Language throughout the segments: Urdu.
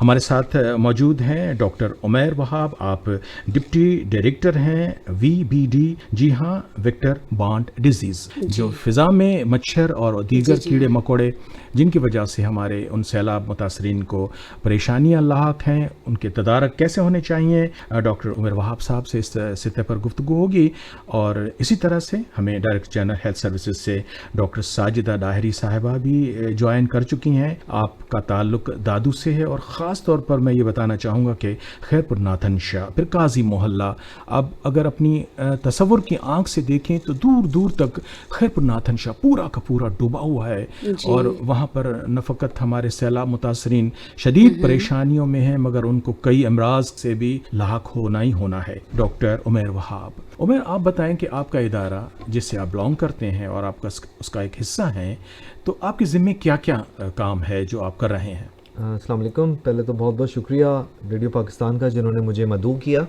ہمارے ساتھ موجود ہیں ڈاکٹر عمیر وہاب، آپ ڈپٹی ڈائریکٹر ہیں VBD، جی ہاں، ویکٹر بارن ڈیزیز، جو فضا میں مچھر اور دیگر کیڑے مکوڑے جن کی وجہ سے ہمارے ان سیلاب متاثرین کو پریشانیاں لاحق ہیں، ان کے تدارک کیسے ہونے چاہیے، ڈاکٹر عمیر وہاب صاحب سے اس سطح پر گفتگو ہوگی. اور اسی طرح سے ہمیں ڈائریکٹر جنرل ہیلتھ سروسز سے ڈاکٹر ساجدہ ڈاہری صاحبہ بھی جوائن کر چکی ہیں. آپ کا تعلق دادو سے ہے، اور خاص طور پر میں یہ بتانا چاہوں گا کہ خیر پور ناتھن شاہ، پھر قاضی محلہ، اب اگر اپنی تصور کی آنکھ سے دیکھیں تو دور دور تک خیر پور ناتھن شاہ پورا کا پورا ڈوبا ہوا ہے. اور وہاں پر نہ فقط ہمارے سیلاب متاثرین شدید پریشانیوں میں ہیں، مگر ان کو کئی امراض سے بھی لاحق ہونا ہی ہونا ہے. ڈاکٹر عمیر وہاب، عمیر آپ بتائیں کہ آپ کا ادارہ جس سے آپ بلانگ کرتے ہیں اور آپ کا اس کا ایک حصہ ہیں، تو آپ کے ذمہ کیا کیا کام ہے جو آپ کر رہے ہیں؟ السلام علیکم. پہلے تو بہت بہت شکریہ ریڈیو پاکستان کا جنہوں نے مجھے مدعو کیا.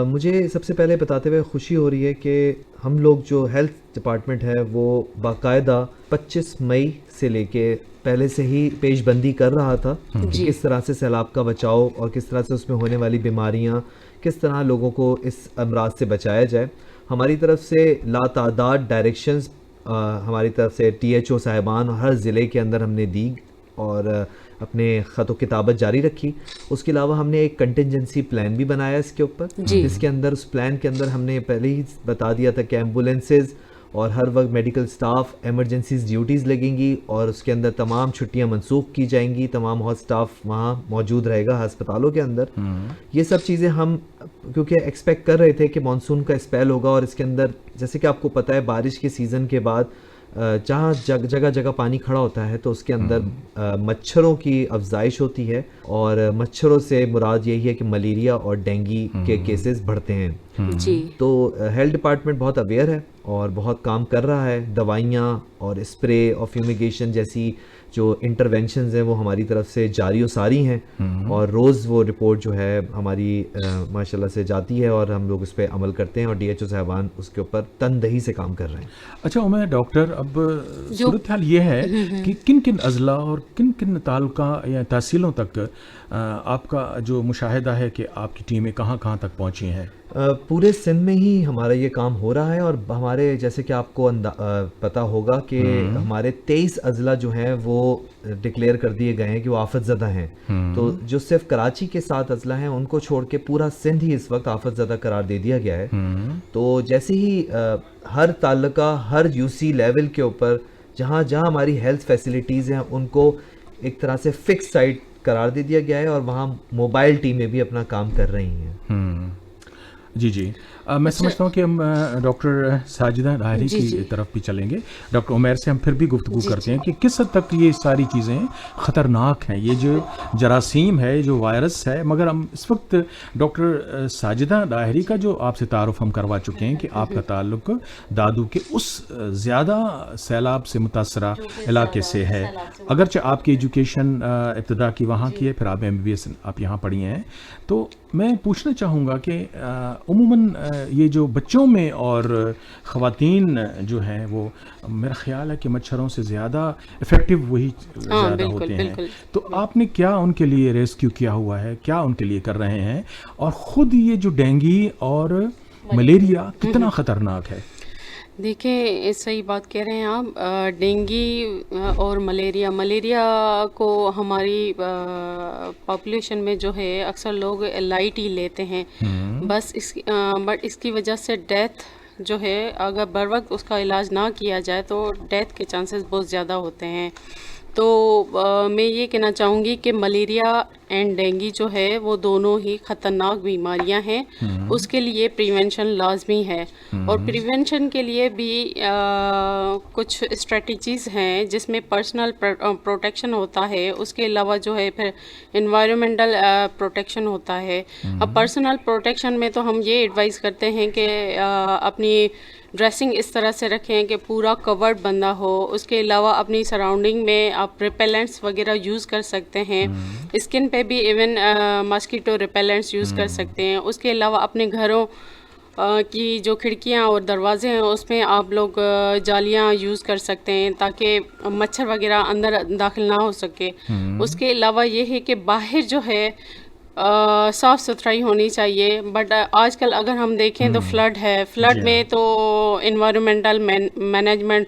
مجھے سب سے پہلے بتاتے ہوئے خوشی ہو رہی ہے کہ ہم لوگ جو ہیلتھ ڈپارٹمنٹ ہے وہ باقاعدہ 25 مئی سے لے کے پہلے سے ہی پیش بندی کر رہا تھا کہ کس طرح سے سیلاب کا بچاؤ اور کس طرح سے اس میں ہونے والی بیماریاں، کس طرح لوگوں کو اس امراض سے بچایا جائے. ہماری طرف سے لاتعداد ڈائریکشنز ہماری طرف سے THO صاحبان ہر ضلع کے اندر ہم نے دی اور اپنے خط و کتابت جاری رکھی. اس کے علاوہ ہم نے ایک کنٹینجنسی پلان بھی بنایا اس کے اوپر، جس کے اندر اس پلان کے اندر ہم نے پہلے ہی بتا دیا تھا کہ ایمبولینسز اور ہر وقت میڈیکل سٹاف ایمرجنسیز ڈیوٹیز لگیں گی، اور اس کے اندر تمام چھٹیاں منسوخ کی جائیں گی، تمام ہاٹ سٹاف وہاں موجود رہے گا ہسپتالوں کے اندر. یہ سب چیزیں ہم کیونکہ ایکسپیکٹ کر رہے تھے کہ مانسون کا اسپیل ہوگا، اور اس کے اندر جیسے کہ آپ کو پتہ ہے بارش کے سیزن کے بعد جہاں جگہ جگہ پانی کھڑا ہوتا ہے تو اس کے اندر مچھروں کی افزائش ہوتی ہے، اور مچھروں سے مراد یہی ہے کہ ملیریا اور ڈینگی کے کیسز بڑھتے ہیں. تو ہیلتھ ڈپارٹمنٹ بہت اویئر ہے اور بہت کام کر رہا ہے. دوائیاں اور اسپرے اور فیومیگیشن جیسی جو انٹرونشنز ہیں وہ ہماری طرف سے جاری و ساری ہیں، اور روز وہ رپورٹ جو ہے ہماری ماشاءاللہ سے جاتی ہے اور ہم لوگ اس پہ عمل کرتے ہیں، اور DHO صاحبان اس کے اوپر تندہی سے کام کر رہے ہیں. اچھا عمر ڈاکٹر، اب صورتحال یہ ہے کہ کن کن اضلاع اور کن کن تعلقہ یا تحصیلوں تک آپ کا جو مشاہدہ ہے کہ آپ کی ٹیمیں کہاں کہاں تک پہنچی ہیں؟ پورے سندھ میں ہی ہمارا یہ کام ہو رہا ہے، اور ہمارے جیسے کہ آپ کو پتہ ہوگا کہ ہمارے 23 اضلاع جو ہیں وہ ڈکلیئر کر دیے گئے ہیں کہ وہ آفت زدہ ہیں. تو جو صرف کراچی کے 7 اضلاع ہیں ان کو چھوڑ کے پورا سندھ ہی اس وقت آفت زدہ قرار دے دیا گیا ہے. تو جیسے ہی ہر تعلقہ ہر UC لیول کے اوپر جہاں جہاں ہماری ہیلتھ فیسلٹیز ہیں ان کو ایک طرح سے فکس سائٹ قرار دے دیا گیا ہے، اور وہاں موبائل ٹیمیں بھی اپنا کام کر رہی ہیں. جی میں سمجھتا ہوں کہ ہم ڈاکٹر ساجدہ ڈاہری کی طرف بھی چلیں گے. ڈاکٹر عمیر سے ہم پھر بھی گفتگو کرتے ہیں کہ کس حد تک یہ ساری چیزیں خطرناک ہیں، یہ جو جراثیم ہے، جو وائرس ہے. مگر ہم اس وقت ڈاکٹر ساجدہ ڈاہری کا جو آپ سے تعارف ہم کروا چکے ہیں کہ آپ کا تعلق دادو کے اس زیادہ سیلاب سے متاثرہ علاقے سے ہے، اگرچہ آپ کی ایجوکیشن ابتدا کی وہاں کی ہے، پھر آپ MBBS آپ یہاں پڑھی ہیں. تو میں پوچھنا چاہوں گا کہ عموماً یہ جو بچوں میں اور خواتین جو ہیں وہ میرا خیال ہے کہ مچھروں سے زیادہ افیکٹو وہی زیادہ ہوتے ہیں. تو آپ نے کیا ان کے لیے ریسکیو کیا ہوا ہے، کیا ان کے لیے کر رہے ہیں، اور خود یہ جو ڈینگی اور ملیریا کتنا خطرناک ہے؟ دیکھیں صحیح بات کہہ رہے ہیں آپ. ڈینگی اور ملیریا کو ہماری پاپولیشن میں جو ہے اکثر لوگ لائٹ ہی لیتے ہیں بس. بٹ اس کی وجہ سے ڈیتھ جو ہے اگر بر وقت اس کا علاج نہ کیا جائے تو ڈیتھ کے چانسز بہت زیادہ ہوتے ہیں. تو میں یہ کہنا چاہوں گی کہ ملیریا اینڈ ڈینگی جو ہے وہ دونوں ہی خطرناک بیماریاں ہیں. اس کے لیے پریونشن لازمی ہے، اور پریونشن کے لیے بھی کچھ اسٹریٹجیز ہیں جس میں پرسنل پروٹیکشن ہوتا ہے، اس کے علاوہ جو ہے پھر انوائرمنٹل پروٹیکشن ہوتا ہے. اب پرسنل پروٹیکشن میں تو ہم یہ ایڈوائز کرتے ہیں کہ اپنی ڈریسنگ اس طرح سے رکھیں کہ پورا کورڈ بندہ ہو. اس کے علاوہ اپنی سراؤنڈنگ میں آپ ریپیلنٹس وغیرہ یوز کر سکتے ہیں. اسکن پہ بھی ایون ماسکیٹو ریپیلنٹس یوز کر سکتے ہیں. اس کے علاوہ اپنے گھروں کی جو کھڑکیاں اور دروازے ہیں اس میں آپ لوگ جالیاں یوز کر سکتے ہیں تاکہ مچھر وغیرہ اندر داخل نہ ہو سکے. اس کے علاوہ یہ ہے کہ باہر جو ہے صاف ستھرائی ہونی چاہیے. بٹ آج کل اگر ہم دیکھیں تو فلڈ ہے, فلڈ میں تو انوائرمنٹل مینجمنٹ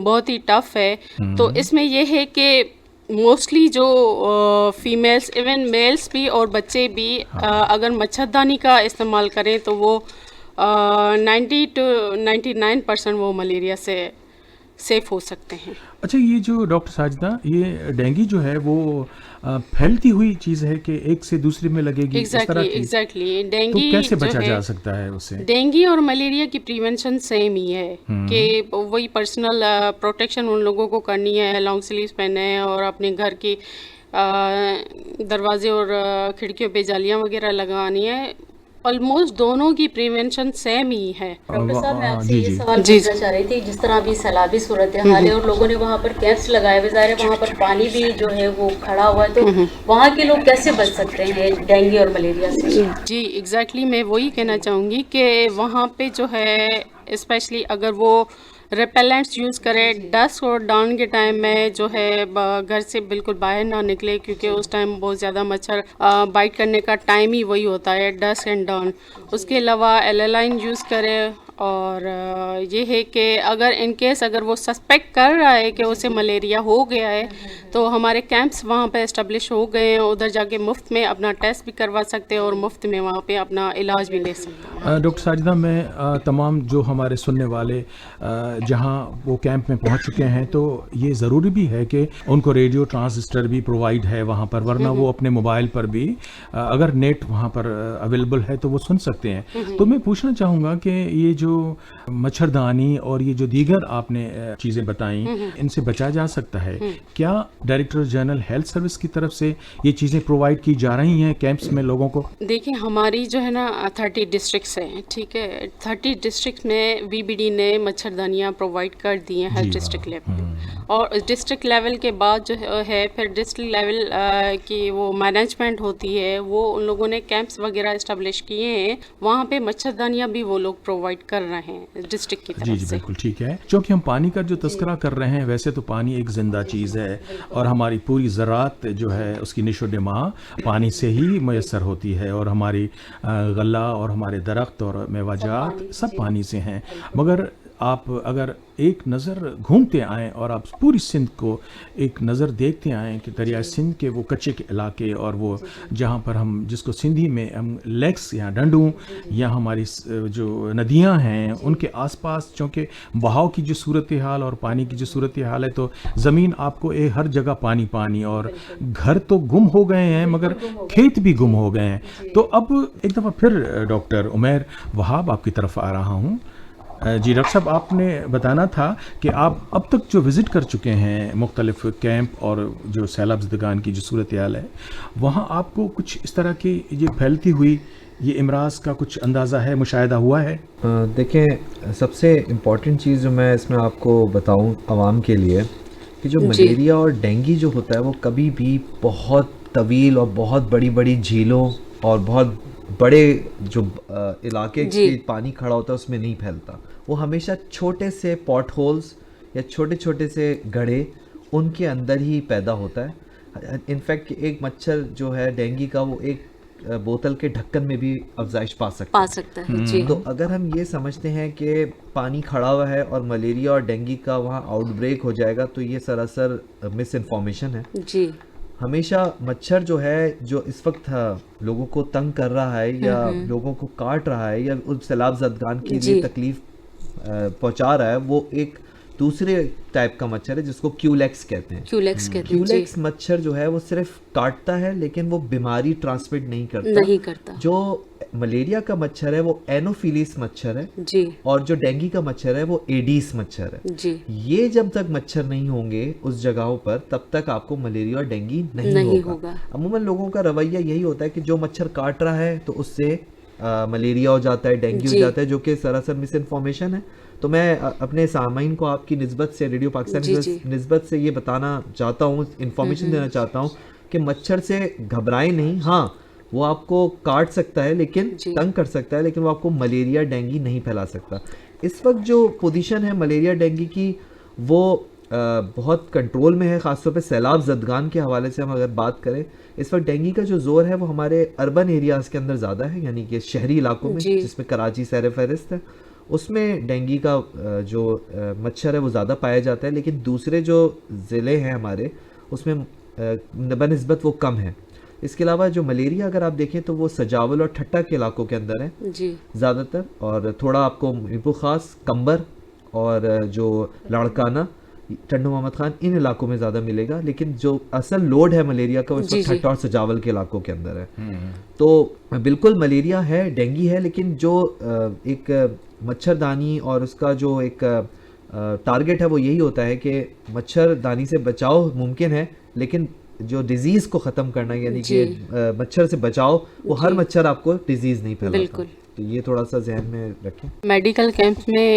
بہت ہی ٹف ہے. تو اس میں یہ ہے کہ موسٹلی جو فیمیلس ایون میلس بھی اور بچے بھی اگر مچھردانی کا استعمال کریں تو وہ 90 to 99% وہ ملیریا سے سیف ہو سکتے ہیں. اچھا, یہ جو ڈاکٹر ساجدہ, یہ ڈینگی جو ہے وہ پھیلتی ہوئی چیز ہے کہ ایک سے دوسرے میں لگے گی, اس طرح کی؟ ایگزیکٹلی. تو ڈینگی کیسے بچا جا سکتا ہے اس سے؟ ڈینگی اور ملیریا کی پریونشن سیم ہی ہے کہ وہی پرسنل پروٹیکشن ان لوگوں کو کرنی ہے, لانگ سلیوز پہنے ہیں اور اپنے گھر کی دروازے اور کھڑکیوں پہ جالیاں وغیرہ لگانی ہے. آلموسٹ دونوں کی پریونشن سیم ہی ہے. ڈاکٹر صاحب میں آپ سے یہ سوال پوچھنا چاہ رہی تھی, جس طرح ابھی سیلابی صورتحال ہے اور لوگوں نے وہاں پر کیمپس لگائے ہوئے, ظاہر ہے وہاں پر پانی بھی جو ہے وہ کھڑا ہوا ہے, تو وہاں کے لوگ کیسے بچ سکتے ہیں ڈینگی اور ملیریا سے؟ جی ایگزیکٹلی, میں وہی کہنا چاہوں گی کہ وہاں پہ جو ہے اسپیشلی اگر وہ ریپیلنٹس یوز کرے, ڈسک اور ڈاؤن کے ٹائم میں جو ہے گھر سے بالکل باہر نہ نکلے, کیونکہ اس ٹائم بہت زیادہ مچھر بائٹ کرنے کا ٹائم ہی وہی ہوتا ہے, ڈسک اینڈ ڈاؤن. اس کے علاوہ ایلالائن یوز کرے, اور یہ ہے کہ اگر ان کیس اگر وہ سسپیکٹ کر رہا ہے کہ اسے ملیریا ہو گیا ہے تو ہمارے کیمپس وہاں پہ اسٹیبلش ہو گئے ہیں, ادھر جا کے مفت میں اپنا ٹیسٹ بھی کروا سکتے ہیں اور مفت میں وہاں پہ اپنا علاج بھی لے سکتے ہیں. ڈاکٹر ساجدہ, میں تمام جو ہمارے سننے والے جہاں وہ کیمپ میں پہنچ چکے ہیں, تو یہ ضروری بھی ہے کہ ان کو ریڈیو ٹرانزسٹر بھی پرووائڈ ہے وہاں پر, ورنہ وہ اپنے موبائل پر بھی اگر نیٹ وہاں پر اویلیبل ہے تو وہ سن سکتے ہیں. تو میں پوچھنا چاہوں گا کہ یہ جو مچھردانی اور یہ جو دیگر آپ نے چیزیں بتائیں, ان سے بچا جا سکتا ہے کیا؟ ڈائریکٹر جنرل ہیلتھ سروس کی طرف سے یہ چیزیں پرووائڈ کی جا رہی ہیں کیمپس میں لوگوں کو؟ دیکھیں, ہماری جو ہے نا 30 ڈسٹرکٹس ہیں, ٹھیک ہے, 30 ڈسٹرکٹ میں VBD نے مچھردانیاں پرووائڈ کر دی ہیں ہیلتھ ڈسٹرکٹ لیول, اور ڈسٹرکٹ لیول کے بعد جو ہے پھر ڈسٹرکٹ لیول کی وہ مینجمنٹ ہوتی ہے, وہ ان لوگوں نے کیمپس وغیرہ اسٹیبلش کیے ہیں, وہاں پہ مچھردانیاں بھی وہ لوگ پرووائڈ کر رہے ہیں ڈسٹرکٹ کی طرف سے. جی بالکل ٹھیک ہے. چونکہ ہم پانی کا جو تذکرہ کر رہے ہیں, ویسے تو پانی ایک زندہ چیز ہے اور ہماری پوری زراعت جو ہے اس کی نشو و نما پانی سے ہی میسر ہوتی ہے, اور ہماری غلہ اور ہمارے درخت اور میوہ جات سب پانی سے ہیں. مگر آپ اگر ایک نظر گھومتے آئیں اور آپ پوری سندھ کو ایک نظر دیکھتے آئیں کہ دریائے سندھ کے وہ کچے کے علاقے اور وہ جہاں پر ہم جس کو سندھی میں ہم لیکس یا ڈنڈوں یا ہماری جو ندیاں ہیں ان کے آس پاس, چونکہ بہاؤ کی جو صورتحال اور پانی کی جو صورتحال ہے, تو زمین آپ کو ہر جگہ پانی پانی, اور گھر تو گم ہو گئے ہیں مگر کھیت بھی گم ہو گئے ہیں. تو اب ایک دفعہ پھر ڈاکٹر عمیر وہاب آپ کی طرف آ رہا ہوں. جی ڈاکٹر صاحب, آپ نے بتانا تھا کہ آپ اب تک جو وزٹ کر چکے ہیں مختلف کیمپ اور جو سیلاب زدگان کی جو صورتحال ہے, وہاں آپ کو کچھ اس طرح کی یہ پھیلتی ہوئی یہ امراض کا کچھ اندازہ ہے, مشاہدہ ہوا ہے؟ دیکھیں, سب سے امپورٹنٹ چیز جو میں اس میں آپ کو بتاؤں عوام کے لیے, کہ جو ملیریا اور ڈینگی جو ہوتا ہے وہ کبھی بھی بہت طویل اور بہت بڑی بڑی جھیلوں اور بہت بڑے جو علاقے کے پانی کھڑا ہوتا ہے اس میں نہیں پھیلتا. وہ ہمیشہ چھوٹے سے پاٹ ہولز یا چھوٹے چھوٹے سے گڑھے ان کے اندر ہی پیدا ہوتا ہے. انفیکٹ ایک مچھر جو ہے ڈینگی کا, وہ ایک بوتل کے ڈھکن میں بھی افزائش پا سکتا ہے. تو اگر ہم یہ سمجھتے ہیں کہ پانی کھڑا ہوا ہے اور ملیریا اور ڈینگی کا وہاں آؤٹ بریک ہو جائے گا, تو یہ سراسر مس انفارمیشن ہے. جی, ہمیشہ مچھر جو ہے جو اس وقت لوگوں کو تنگ کر رہا ہے یا لوگوں کو کاٹ رہا ہے یا سیلاب زدگان کے لیے تکلیف پہنچا رہا ہے, وہ ایک دوسرے ٹائپ کا مچھر ہے جس کو کیولیکس کہتے ہیں. کیولیکس مچھر جو ہے وہ صرف کاٹتا ہے لیکن وہ بیماری ٹرانسمٹ نہیں کرتا. جو ملیریا کا مچھر ہے وہ اینوفیلیس مچھر ہے جی, اور جو ڈینگی کا مچھر ہے وہ ایڈیس مچھر ہے جی. یہ جب تک مچھر نہیں ہوں گے اس جگہوں پر تب تک آپ کو ملیریا اور ڈینگی نہیں ہوگا. عموماً لوگوں کا رویہ یہی ہوتا ہے کہ جو مچھر کاٹ رہا ہے تو اس سے ملیریا ہو جاتا ہے, ڈینگی ہو جاتا ہے, جو کہ سراسر مس انفارمیشن ہے. تو میں اپنے سامعین کو آپ کی نسبت سے, ریڈیو پاکستان کی نسبت سے یہ بتانا چاہتا ہوں, انفارمیشن دینا چاہتا ہوں کہ مچھر سے گھبرائیں نہیں. ہاں, وہ آپ کو کاٹ سکتا ہے لیکن جی. تنگ کر سکتا ہے، لیکن وہ آپ کو ملیریا ڈینگی نہیں پھیلا سکتا. اس وقت جو پوزیشن ہے ملیریا ڈینگی کی وہ بہت کنٹرول میں ہے، خاص طور پہ سیلاب زدگان کے حوالے سے ہم اگر بات کریں. اس وقت ڈینگی کا جو زور ہے وہ ہمارے اربن ایریاز کے اندر زیادہ ہے، یعنی کہ شہری علاقوں میں جی. جس میں کراچی سیر فہرست ہے، اس میں ڈینگی کا جو مچھر ہے وہ زیادہ پایا جاتا ہے. لیکن دوسرے جو ضلع ہیں ہمارے اس میں بنسبت وہ کم ہے. اس کے علاوہ جو ملیریا اگر آپ دیکھیں تو وہ سجاول اور ٹھٹا کے علاقوں کے اندر ہے جی. زیادہ تر، اور تھوڑا آپ کو میرپور خاص، کمبر اور جو لاڑکانہ، ٹنڈو محمد خان، ان علاقوں میں زیادہ ملے گا. لیکن جو اصل لوڈ ہے ملیریا کا وہ اس وقت ٹھٹا اور سجاول کے علاقوں کے اندر ہے. تو بالکل ملیریا ہے، ڈینگی ہے، لیکن جو ایک مچھردانی اور اس کا جو ایک ٹارگٹ ہے وہ یہی ہوتا ہے کہ مچھردانی سے بچاؤ ممکن ہے، لیکن جو ڈیزیز کو ختم کرنا، یعنی کہ مچھر سے بچاؤ، وہ ہر مچھر آپ کو ڈیزیز نہیں پھیلاتا. بالکل. تو یہ تھوڑا سا ذہن میں رکھیں. میڈیکل کیمپ میں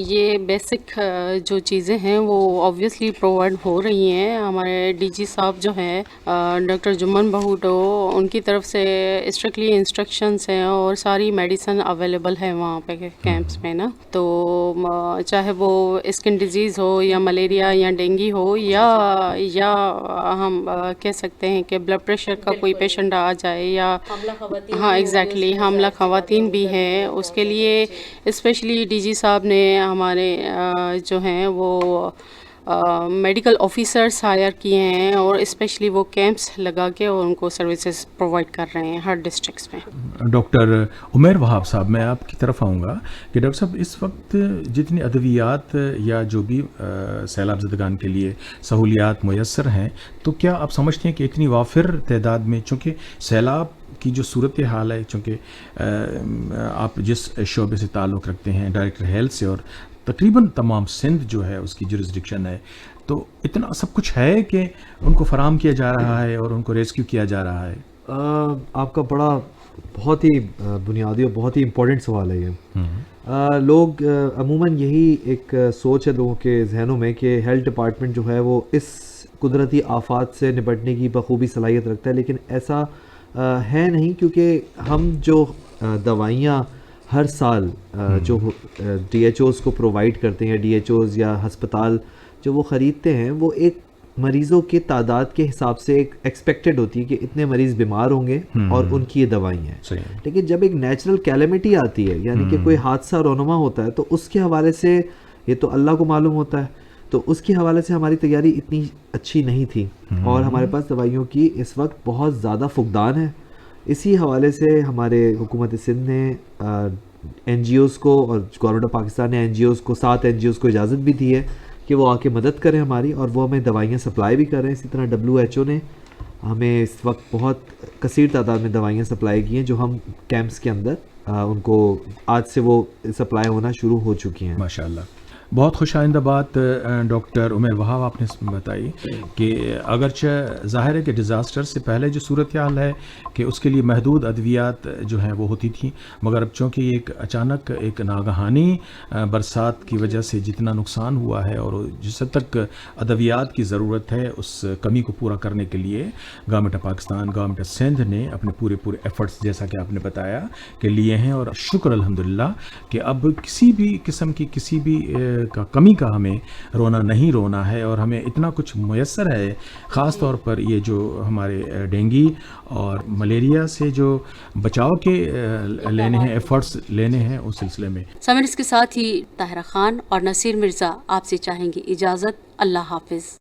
یہ بیسک جو چیزیں ہیں وہ آبویسلی پرووائڈ ہو رہی ہیں. ہمارے ڈی جی صاحب جو ہیں ڈاکٹر جمن بہوٹو، ان کی طرف سے اسٹرکٹلی انسٹرکشنس ہیں اور ساری میڈیسن اویلیبل ہے وہاں پہ کیمپس میں نا. تو چاہے وہ اسکن ڈیزیز ہو یا ملیریا یا ڈینگی ہو یا ہم کہہ سکتے ہیں کہ بلڈ پریشر کا کوئی پیشنٹ آ جائے یا ہاں ایگزیکٹلی حاملہ خواتین بھی ہے، اس کے لیے اسپیشلی ڈی جی صاحب نے ہمارے جو ہیں وہ میڈیکل آفیسرس ہائر کیے ہیں اور اسپیشلی وہ کیمپس لگا کے اور ان کو سروسز پرووائڈ کر رہے ہیں ہر ڈسٹرکٹس میں. ڈاکٹر عمیر وہاب صاحب، میں آپ کی طرف آؤں گا کہ ڈاکٹر صاحب اس وقت جتنی ادویات یا جو بھی سیلاب زدگان کے لیے سہولیات میسر ہیں، تو کیا آپ سمجھتے ہیں کہ اتنی وافر تعداد میں، چونکہ سیلاب کی جو صورت حال ہے، چونکہ آپ جس شعبے سے تعلق رکھتے ہیں ڈائریکٹر ہیلتھ سے، اور تقریباً تمام سندھ جو ہے اس کی جورسڈکشن ہے، تو اتنا سب کچھ ہے کہ ان کو فراہم کیا جا رہا ہے اور ان کو ریسکیو کیا جا رہا ہے. آپ کا بہت ہی بنیادی اور بہت ہی امپورٹنٹ سوال ہے یہ. لوگ عموماً یہی ایک سوچ ہے لوگوں کے ذہنوں میں کہ ہیلتھ ڈپارٹمنٹ جو ہے وہ اس قدرتی آفات سے نپٹنے کی بخوبی صلاحیت رکھتا ہے، لیکن ایسا ہے نہیں، کیونکہ ہم جو دوائیاں ہر سال جو ڈی ایچ اوز کو پرووائڈ کرتے ہیں، ڈی ایچ اوز یا ہسپتال جو وہ خریدتے ہیں، وہ ایک مریضوں کی تعداد کے حساب سے ایک ایکسپیکٹڈ ہوتی ہے کہ اتنے مریض بیمار ہوں گے اور ان کی یہ دوائیں ہیں. لیکن جب ایک نیچرل کیلمٹی آتی ہے، یعنی کہ کوئی حادثہ رونما ہوتا ہے، تو اس کے حوالے سے یہ تو اللہ کو معلوم ہوتا ہے، تو اس کے حوالے سے ہماری تیاری اتنی اچھی نہیں تھی اور ہمارے پاس دوائیوں کی اس وقت بہت زیادہ فقدان ہے. اسی حوالے سے ہمارے حکومت سندھ نے این جی اوز کو اور گورنمنٹ آف پاکستان نے این جی اوز کو 7 این جی اوز کو اجازت بھی دی ہے کہ وہ آ کے مدد کریں ہماری، اور وہ ہمیں دوائیاں سپلائی بھی کر رہے ہیں. اسی طرح WHO نے ہمیں اس وقت بہت کثیر تعداد میں دوائیاں سپلائی کی ہیں جو ہم کیمپس کے اندر ان کو آج سے وہ سپلائی ہونا شروع ہو چکی ہیں. ماشاءاللہ. بہت خوش آئندہ بات ڈاکٹر عمیر وہاب آپ نے بتائی کہ اگرچہ ظاہر ہے کہ ڈیزاسٹر سے پہلے جو صورتحال ہے کہ اس کے لیے محدود ادویات جو ہیں وہ ہوتی تھیں، مگر اب چونکہ ایک اچانک ایک ناگہانی برسات کی وجہ سے جتنا نقصان ہوا ہے اور جس حد تک ادویات کی ضرورت ہے، اس کمی کو پورا کرنے کے لیے government of Pakistan, government of Sindh نے اپنے پورے ایفرٹس جیسا کہ آپ نے بتایا کہ لیے ہیں، اور شکر الحمدللہ کہ اب کسی بھی قسم کی کسی بھی کمی کا ہمیں رونا ہے، اور ہمیں اتنا کچھ میسر ہے. خاص طور پر یہ جو ہمارے ڈینگی اور ملیریا سے جو بچاؤ کے لینے ہیں، ایفرٹس لینے ہیں، اس سلسلے میں. سامعین، اس کے ساتھ ہی طاہرہ خان اور نصیر مرزا آپ سے چاہیں گے اجازت. اللہ حافظ.